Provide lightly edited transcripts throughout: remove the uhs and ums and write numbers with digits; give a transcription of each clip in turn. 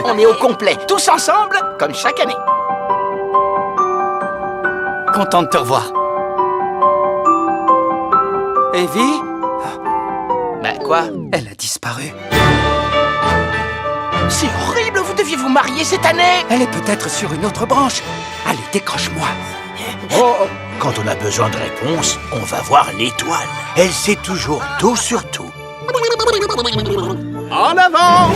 On est au complet, tous ensemble, comme chaque année. Content de te revoir. Evie? Ben quoi? Elle a disparu. C'est horrible, vous deviez vous marier cette année. Elle est peut-être sur une autre branche. Allez, décroche-moi. Oh, quand on a besoin de réponses, on va voir l'étoile. Elle sait toujours tout sur tout. En avant!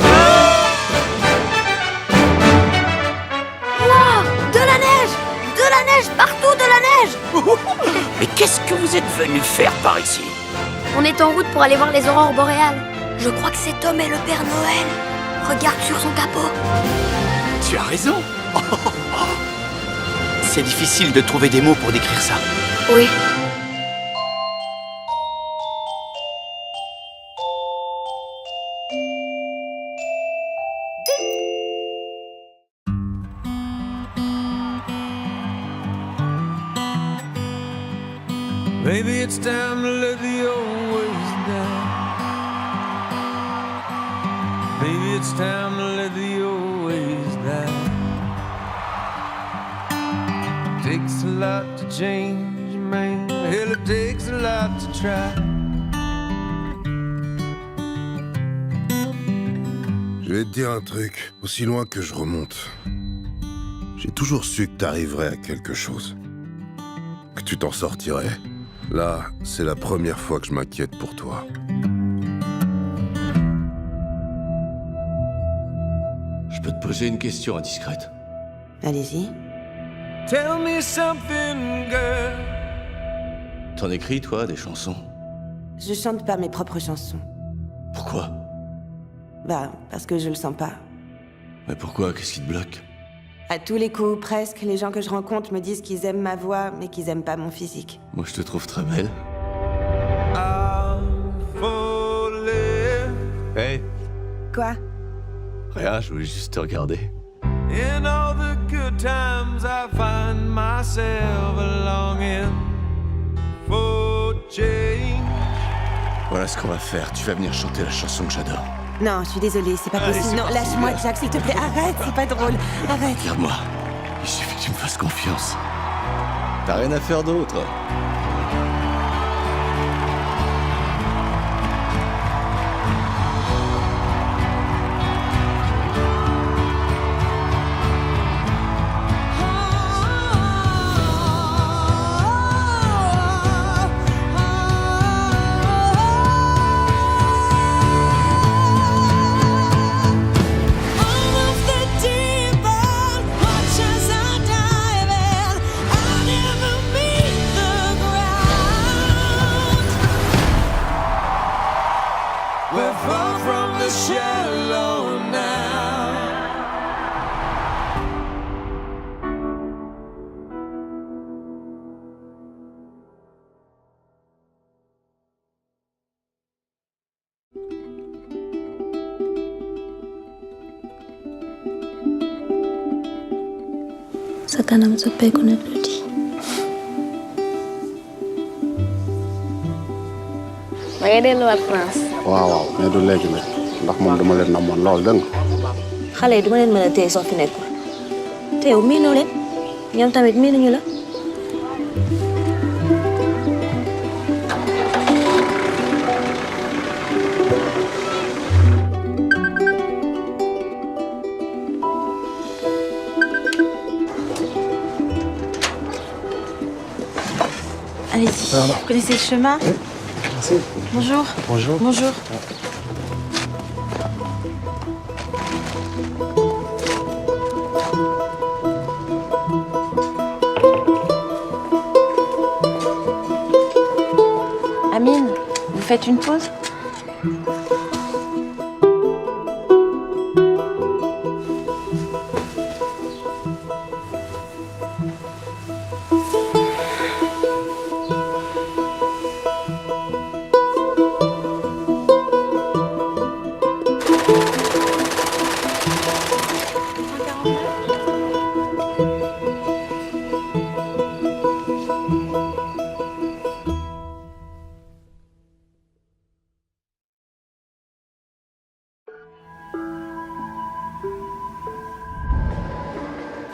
Wow, de la neige! De la neige, partout de la neige! Mais qu'est-ce que vous êtes venu faire par ici? On est en route pour aller voir les aurores boréales. Je crois que cet homme est le Père Noël. Regarde sur son capot. Tu as raison. C'est difficile de trouver des mots pour décrire ça. Oui. Maybe it's time to let the old ways die. Maybe it's time to let the old ways die. Takes a lot to change, man. Hell, it takes a lot to try. Je vais te dire un truc, aussi loin que je remonte. J'ai toujours su que t'arriverais à quelque chose. Que tu t'en sortirais. Là, c'est la première fois que je m'inquiète pour toi. Je peux te poser une question indiscrète? Allez-y. Tell me something, girl. T'en écris, toi, des chansons? Je chante pas mes propres chansons. Pourquoi? Bah, parce que je le sens pas. Mais pourquoi? Qu'est-ce qui te bloque? À tous les coups, presque, les gens que je rencontre me disent qu'ils aiment ma voix, mais qu'ils aiment pas mon physique. Moi, je te trouve très belle. I'm falling. Hey, Quoi? rien, je voulais juste te regarder. In all the good times, I find myself longing for change. Voilà ce qu'on va faire. Tu vas venir chanter la chanson que j'adore. Non, je suis désolée, c'est pas Allez, possible. c'est Non, parti, lâche-moi, viens. Jack, s'il te plaît. Arrête, c'est pas drôle. Arrête. Regarde-moi. Il suffit que tu me fasses confiance. T'as rien à faire d'autre. We're far from the shallow now. Sa kanam soppeeku na tuuti. ba ngay delluwaat France. waaw mais du léegi nag ndax moom dama leen namoon lool dégg nga. xale yi duma leen mën a téye soo fi nekkul. te yow miinoo leen ñoom tamit miinuñu la. Allez-y. Vous connaissez le chemin? Oui, merci. Bonjour. Bonjour. Bonjour. Amine, vous faites une pause?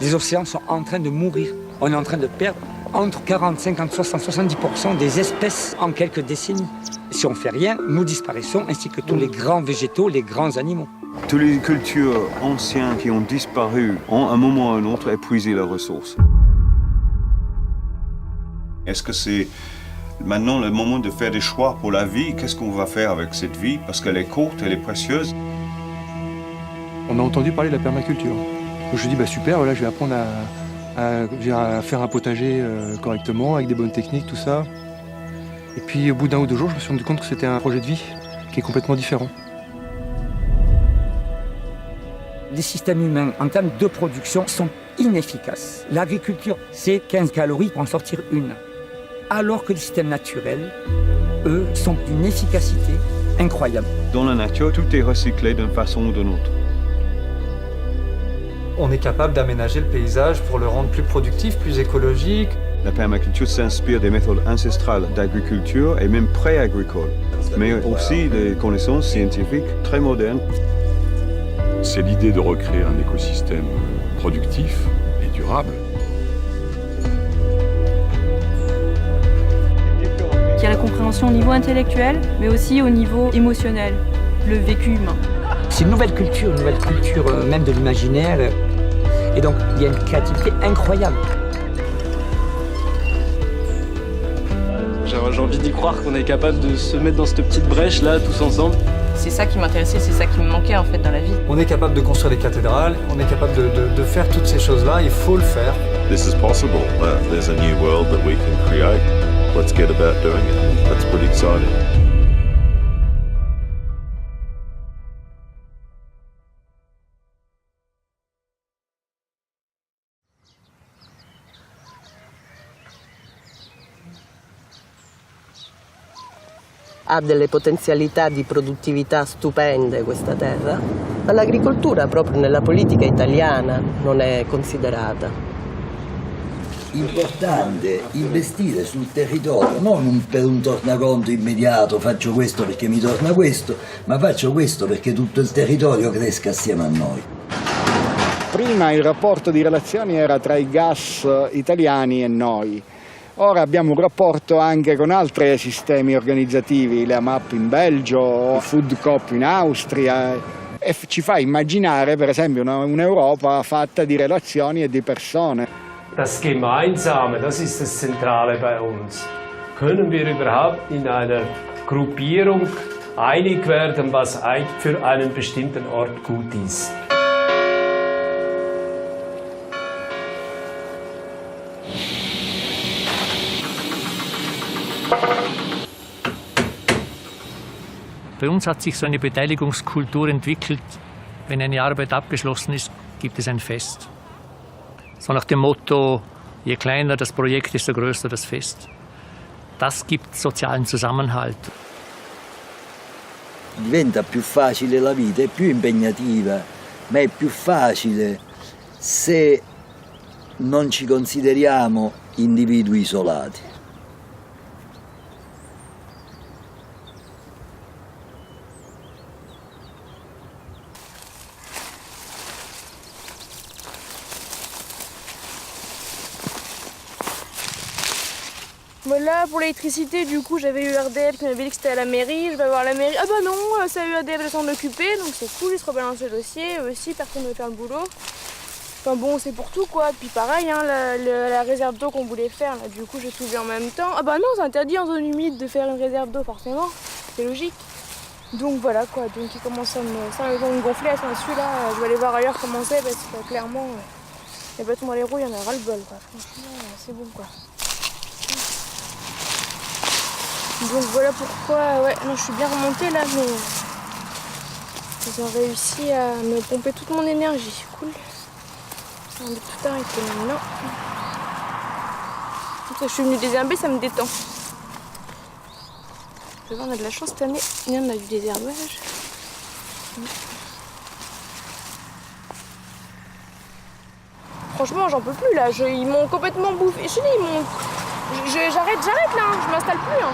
Les océans sont en train de mourir. On est en train de perdre entre 40, 50, 60, 70% des espèces en quelques décennies. Si on ne fait rien, nous disparaissons, ainsi que tous les grands végétaux, les grands animaux. Toutes les cultures anciennes qui ont disparu ont, à un moment ou à un autre, épuisé leurs ressources. Est-ce que c'est maintenant le moment de faire des choix pour la vie? Qu'est-ce qu'on va faire avec cette vie? Parce qu'elle est courte, elle est précieuse. On a entendu parler de la permaculture. Donc je me suis dit, bah super, voilà, je vais apprendre à faire un potager correctement, avec des bonnes techniques, tout ça. Et puis au bout d'un ou deux jours, je me suis rendu compte que c'était un projet de vie qui est complètement différent. Les systèmes humains, en termes de production, sont inefficaces. L'agriculture, c'est 15 calories pour en sortir une. Alors que les systèmes naturels, eux, sont d'une efficacité incroyable. Dans la nature, tout est recyclé d'une façon ou d'une autre. On est capable d'aménager le paysage pour le rendre plus productif, plus écologique. La permaculture s'inspire des méthodes ancestrales d'agriculture et même pré-agricoles, mais aussi des connaissances scientifiques très modernes. C'est l'idée de recréer un écosystème productif et durable. Il y a la compréhension au niveau intellectuel, mais aussi au niveau émotionnel, le vécu humain. C'est une nouvelle culture même de l'imaginaire. Et donc, il y a une créativité incroyable. J'ai envie d'y croire qu'on est capable de se mettre dans cette petite brèche-là, tous ensemble. C'est ça qui m'intéressait, c'est ça qui me manquait en fait dans la vie. On est capable de construire des cathédrales, on est capable de faire toutes ces choses-là, il faut le faire. This is possible. There's a new world that we can create. Let's get about doing it. That's pretty exciting. Ha delle potenzialità di produttività stupende questa terra, ma l'agricoltura proprio nella politica italiana non è considerata. Importante investire sul territorio, non per un tornaconto immediato, faccio questo perché mi torna questo, ma faccio questo perché tutto il territorio cresca assieme a noi. Prima il rapporto di relazioni era tra i gas italiani e noi. Ora abbiamo un rapporto anche con altri sistemi organizzativi, la MAP in Belgio, Food Coop in Austria, e ci fa immaginare per esempio un'Europa fatta di relazioni e di persone. Das Gemeinsame, das ist das Zentrale bei uns. Können wir überhaupt in einer Gruppierung einig werden, was für einen bestimmten Ort gut ist? Bei uns hat sich so eine Beteiligungskultur entwickelt. Wenn eine Arbeit abgeschlossen ist, gibt es ein Fest. So nach dem Motto, je kleiner das Projekt, desto größer das Fest. Das gibt sozialen Zusammenhalt. Diventa più facile la vita, è più impegnativa, ma è più facile se non ci consideriamo individui isolati. Voilà, pour l'électricité, du coup, j'avais eu RDF qui m'avait dit que c'était à la mairie. Je vais voir la mairie. Ah bah non, ça a eu RDF de s'en occuper, donc c'est cool, ils se rebalancent le dossier. Eux aussi, personne ne veut faire le boulot. Enfin bon, c'est pour tout quoi. Puis pareil, hein, la réserve d'eau qu'on voulait faire, là, du coup, j'ai tout vu en même temps. Ah bah non, c'est interdit en zone humide de faire une réserve d'eau, forcément. C'est logique. Donc voilà quoi, donc ils commencent à me gonfler à ce là. Je vais aller voir ailleurs comment c'est parce que clairement, les bâtons dans les roues, il y en a ras le bol quoi. Franchement, c'est bon quoi. Donc voilà pourquoi, ouais, non, je suis bien remontée là, mais ils ont réussi à me pomper toute mon énergie, cool. Ça va tout arrêter maintenant. Quand je suis venue désherber, ça me détend. Je vois, on a de la chance cette année, il y en a du désherbage. Franchement, j'en peux plus là, ils m'ont complètement bouffé. Je te dis, j'arrête là, hein. Je m'installe plus. Hein.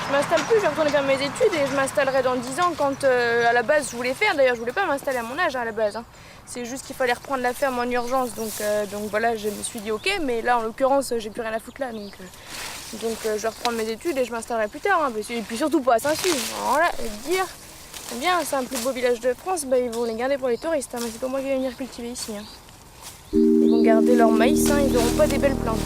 Je m'installe plus, je vais retourner faire mes études et je m'installerai dans 10 ans quand à la base je voulais faire. D'ailleurs je voulais pas m'installer à mon âge à la base. Hein. C'est juste qu'il fallait reprendre la ferme en urgence. Donc voilà, je me suis dit ok, mais là en l'occurrence j'ai plus rien à foutre là. Donc je vais reprendre mes études et je m'installerai plus tard. Hein, et puis surtout pas à Saint-Sulpice. Alors là, dire, c'est bien, c'est un plus beau village de France, bah, ils vont les garder pour les touristes. Hein, mais c'est pas moi qui vais venir cultiver ici. Hein. Ils vont garder leur maïs, hein, ils n'auront pas des belles plantes.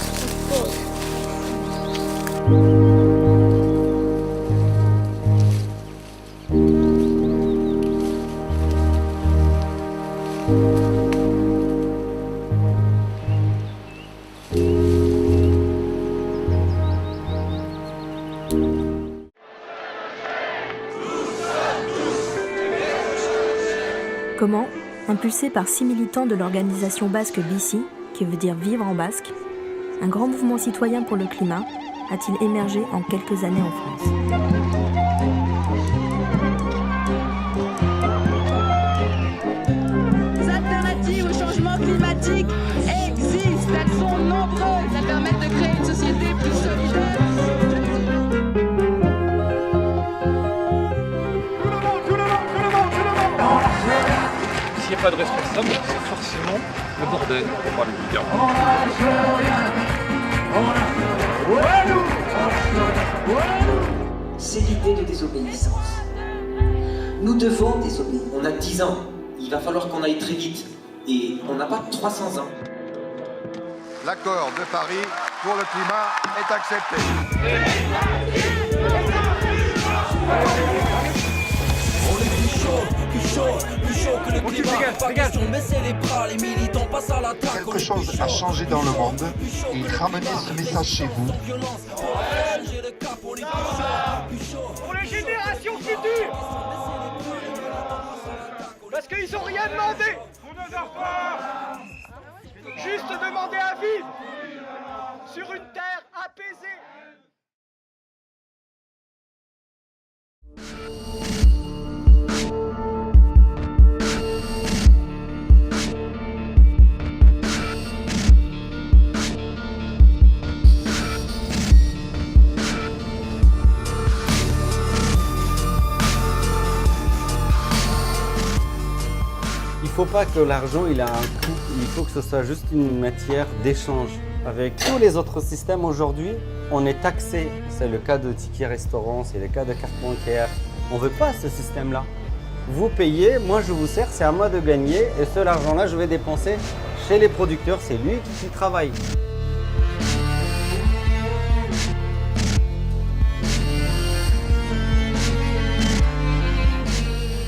Comment, impulsé par 6 militants de l'organisation basque BICI, qui veut dire vivre en basque, un grand mouvement citoyen pour le climat a-t-il émergé en quelques années en France? Les alternatives au changement climatique existent, elles sont nombreuses, elles permettent de créer une société plus solidaire. S'il n'y a pas de responsable, c'est forcément le bordel, pour parler du terme. C'est l'idée de désobéissance. Nous devons désobéir. On a 10 ans. Il va falloir qu'on aille très vite. Et on n'a pas 300 ans. L'accord de Paris pour le climat est accepté. Quelque chose a changé dans le monde et ramenez ce message chez vous. Pour les générations futures, parce qu'ils n'ont rien demandé. Juste demander à vivre sur une terre apaisée. Il ne faut pas que l'argent il a un coût, il faut que ce soit juste une matière d'échange. Avec tous les autres systèmes aujourd'hui, on est taxé. C'est le cas de tickets restaurant, c'est le cas de carte bancaire. On ne veut pas ce système-là. Vous payez, moi je vous sers, c'est à moi de gagner et cet argent-là je vais dépenser chez les producteurs, c'est lui qui travaille.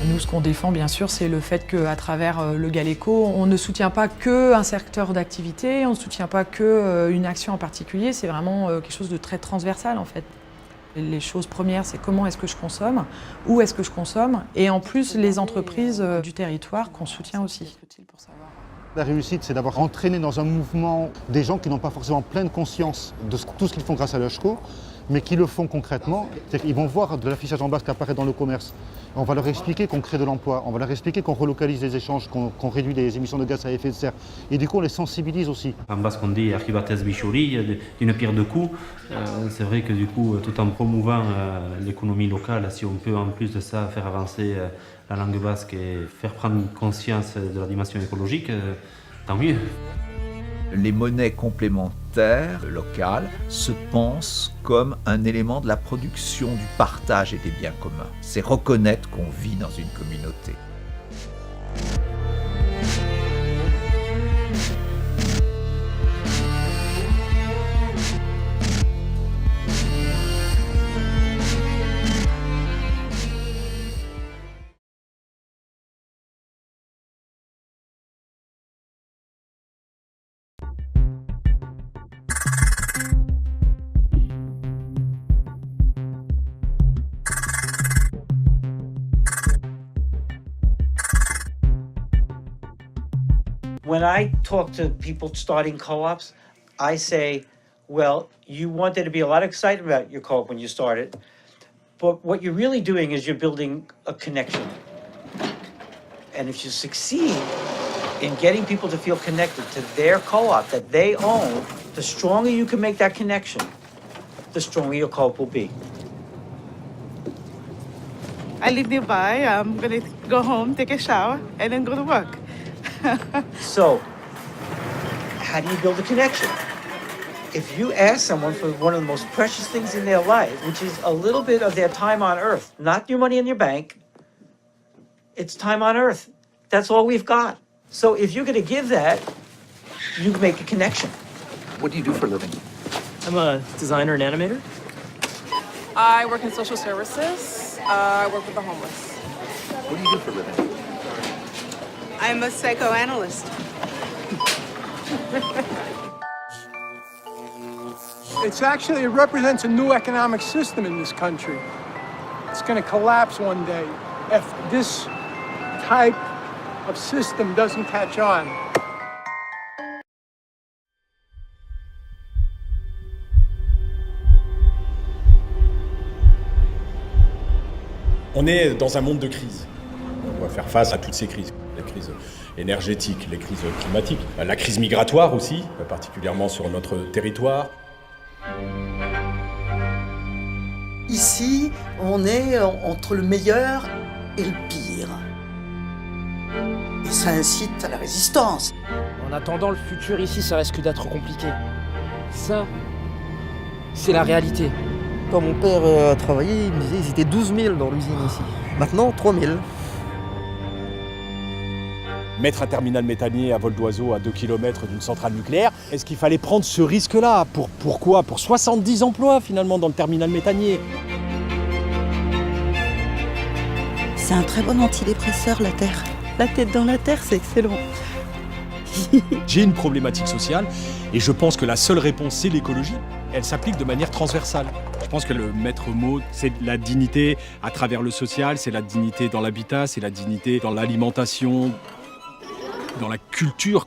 Nous, ce qu'on défend, bien sûr, c'est le fait qu'à travers le GALECO, on ne soutient pas qu'un secteur d'activité, on ne soutient pas qu'une action en particulier, c'est vraiment quelque chose de très transversal, en fait. Les choses premières, c'est comment est-ce que je consomme, où est-ce que je consomme, et en plus, les entreprises du territoire qu'on soutient aussi. La réussite, c'est d'avoir entraîné dans un mouvement des gens qui n'ont pas forcément pleine conscience de tout ce qu'ils font grâce à l'HCO, mais qui le font concrètement. Ils vont voir de l'affichage en basque apparaître dans le commerce. On va leur expliquer qu'on crée de l'emploi, on va leur expliquer qu'on relocalise les échanges, qu'on réduit les émissions de gaz à effet de serre. Et du coup, on les sensibilise aussi. En basque, on dit arribates bichori, d'une pierre deux coups. C'est vrai que du coup, tout en promouvant l'économie locale, si on peut en plus de ça faire avancer la langue basque et faire prendre conscience de la dimension écologique, tant mieux. Les monnaies complémentaires locales se pensent comme un élément de la production, du partage et des biens communs. C'est reconnaître qu'on vit dans une communauté. When I talk to people starting co-ops, I say, well, you want there to be a lot of excitement about your co-op when you start it, but what you're really doing is you're building a connection. And if you succeed in getting people to feel connected to their co-op that they own, the stronger you can make that connection, the stronger your co-op will be. I live nearby. I'm going to go home, take a shower, and then go to work. So, how do you build a connection? If you ask someone for one of the most precious things in their life, which is a little bit of their time on Earth, not your money in your bank, it's time on Earth. That's all we've got. So if you're going to give that, you can make a connection. What do you do for a living? I'm a designer and animator. I work in social services. I work with the homeless. What do you do for a living? I'm a psychoanalyst. It represents a new economic system in this country. It's going to collapse one day if this type of system doesn't catch on. On est dans un monde de crise. On doit faire face à toutes ces crises. Les crises énergétiques, les crises climatiques, la crise migratoire aussi, particulièrement sur notre territoire. Ici, on est entre le meilleur et le pire. Et ça incite à la résistance. En attendant, le futur ici, ça risque d'être compliqué. Ça, c'est la réalité. Quand mon père a travaillé, il me disait qu'ils étaient 12 000 dans l'usine ici. Maintenant, 3 000. Mettre un terminal méthanier à vol d'oiseau à 2 km d'une centrale nucléaire, est-ce qu'il fallait prendre ce risque-là? Pourquoi? Pour 70 emplois finalement dans le terminal méthanier. C'est un très bon antidépresseur, la Terre. La tête dans la Terre, c'est excellent. J'ai une problématique sociale et je pense que la seule réponse, c'est l'écologie. Elle s'applique de manière transversale. Je pense que le maître mot, c'est la dignité à travers le social, c'est la dignité dans l'habitat, c'est la dignité dans l'alimentation, dans la culture.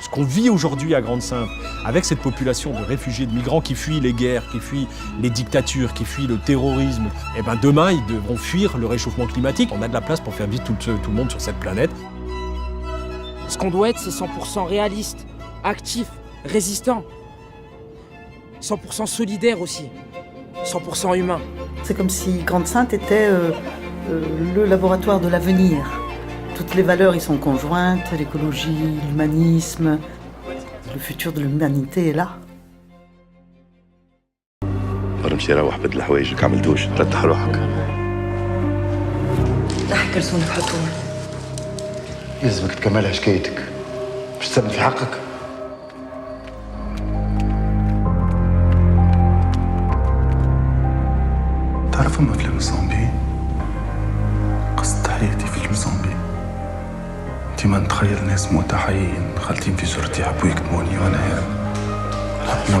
Ce qu'on vit aujourd'hui à Grande-Synthe, avec cette population de réfugiés, de migrants qui fuient les guerres, qui fuient les dictatures, qui fuient le terrorisme, et ben demain, ils devront fuir le réchauffement climatique. On a de la place pour faire vivre tout le monde sur cette planète. Ce qu'on doit être, c'est 100% réaliste, actif, résistant. 100% solidaire aussi. 100% humain. C'est comme si Grande-Synthe était le laboratoire de l'avenir. Toutes les valeurs y sont conjointes, l'écologie, l'humanisme. Le futur de l'humanité est là. نمشي اروح بدل حوايجك عملتوش رتح روحك. نحكي لسونك حطول. يلزمك تكملها حكايتك باش تثبت في حقك. تعرف أما أفلام الزومبي؟ قصة حياتي في الزومبي. ديما نتخيل ناس متحيين خالدين في جرتي يحبوا يكتموني وأنا هارب.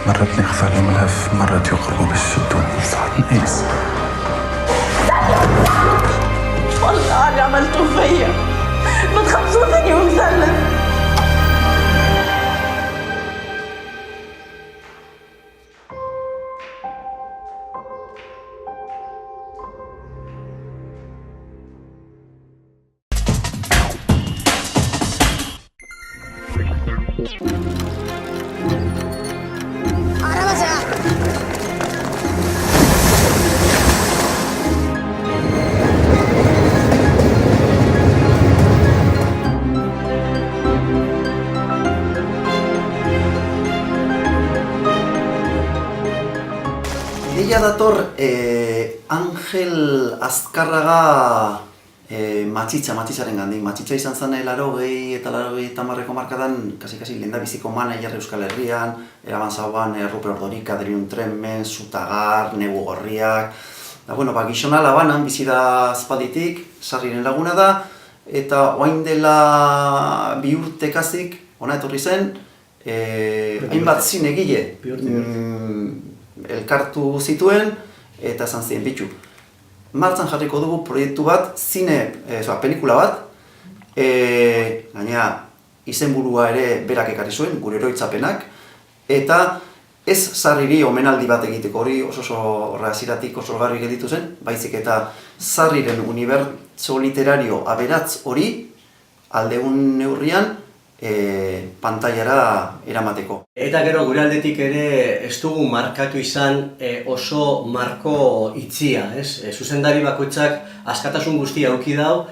مرات نخفى عليهم الهف، مرات يقربوا باش يشدوني، ساعات نقيس. والله اللي عملتوا فيا ما تخبصوني ومثلث. Egia dator Angel Azkarraga matxitzaren gandik. Matxitza izan zen 80 eta 90 markadan kasi lehendabiziko manager Euskal Herrian, eraban zauan Ruper Ordorika, Adriun Tremen, Zutagar, Negu Gorriak. Gizona Labanan bizi da azpaditik, Sarriren laguna da, eta orain dela 2 urtekazik hona etorri zen, hainbat zinegile elkartu zituen eta esan ziren bitu. Martzan jarriko dugu proiektu bat, pelikula bat, gainera izenburua ere berak ekarri zuen, gure oroitzapenak, eta ez Sarriri omenaldi bat egiteko, hori oso hasieratik oso garbi gelditu zen, baizik eta Sarriren unibertso literario aberatz hori aldeun neurrian pantailara eramateko. Eta gero gure aldetik ere ez dugu markatu izan oso marko itzia, ez? Zuzendari bakoitzak askatasun guztia eduki dau,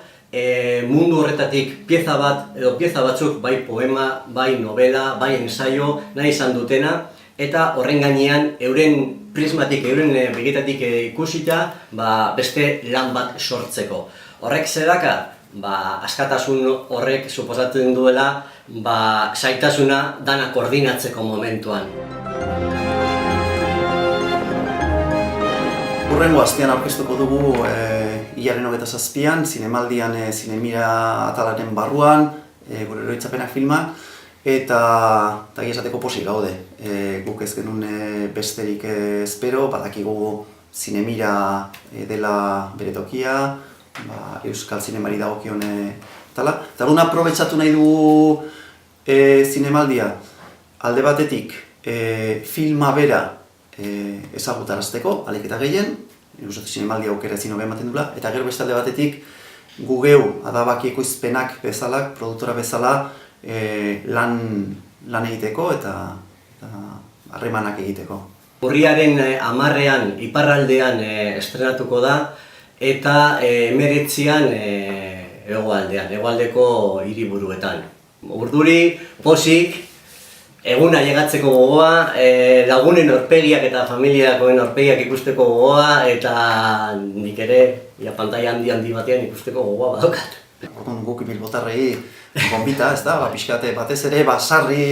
mundu horretatik pieza bat edo pieza batzuk, bai poema, bai novela, bai ensaio, nahi izan dutena, eta horren gainean euren prismatik, euren begitatik ikusita, beste lan bat sortzeko. Horrek zeraka, askatasun horrek suposatzen duela, zaitasuna dana koordinatzeko momentuan. Hurrengo astean aurkeztuko dugu hilaren 27an, Zinemaldian Zinemira atalaren barruan, gure oroitzapenak filman, eta esateko posik gaude. Guk ez genuen besterik espero, badakigu Zinemira dela bere tokia, euskal zinemari dagokion tala. Eta guna aprobetxatu nahi dugu Zinemaldia, alde batetik filma bera ezagutarazteko, ahalik eta gehien, Zinemaldia aukera ezin hobe ematen dula, eta gero beste alde batetik gu geu adabaki ekoizpenak bezalak, produktora bezala lan egiteko eta harremanak egiteko. Urriaren 10ean iparraldean estrenatuko da, eta 19an hegoaldeko hiriburuetan. Urduri, posik, eguna llegatzeko gogoa, lagunen aurpegiak eta familiakoen aurpegiak ikusteko gogoa, eta nik ere pantaila handi batean ikusteko gogoa badaukat. Orduan guk bilbotarrei gonbita, ez da, pixkate batez ere sarri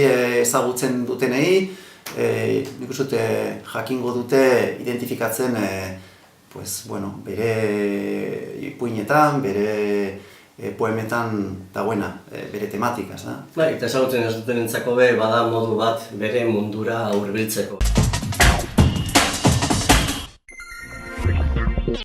ezagutzen dutenei, nik uste jakingo dute identifikatzen bere ipuinetan, bere poemetan dagoena, bere tematika, ez da? Eta ezagutzen ez dutenentzako bada modu bat bere mundura hurbiltzeko.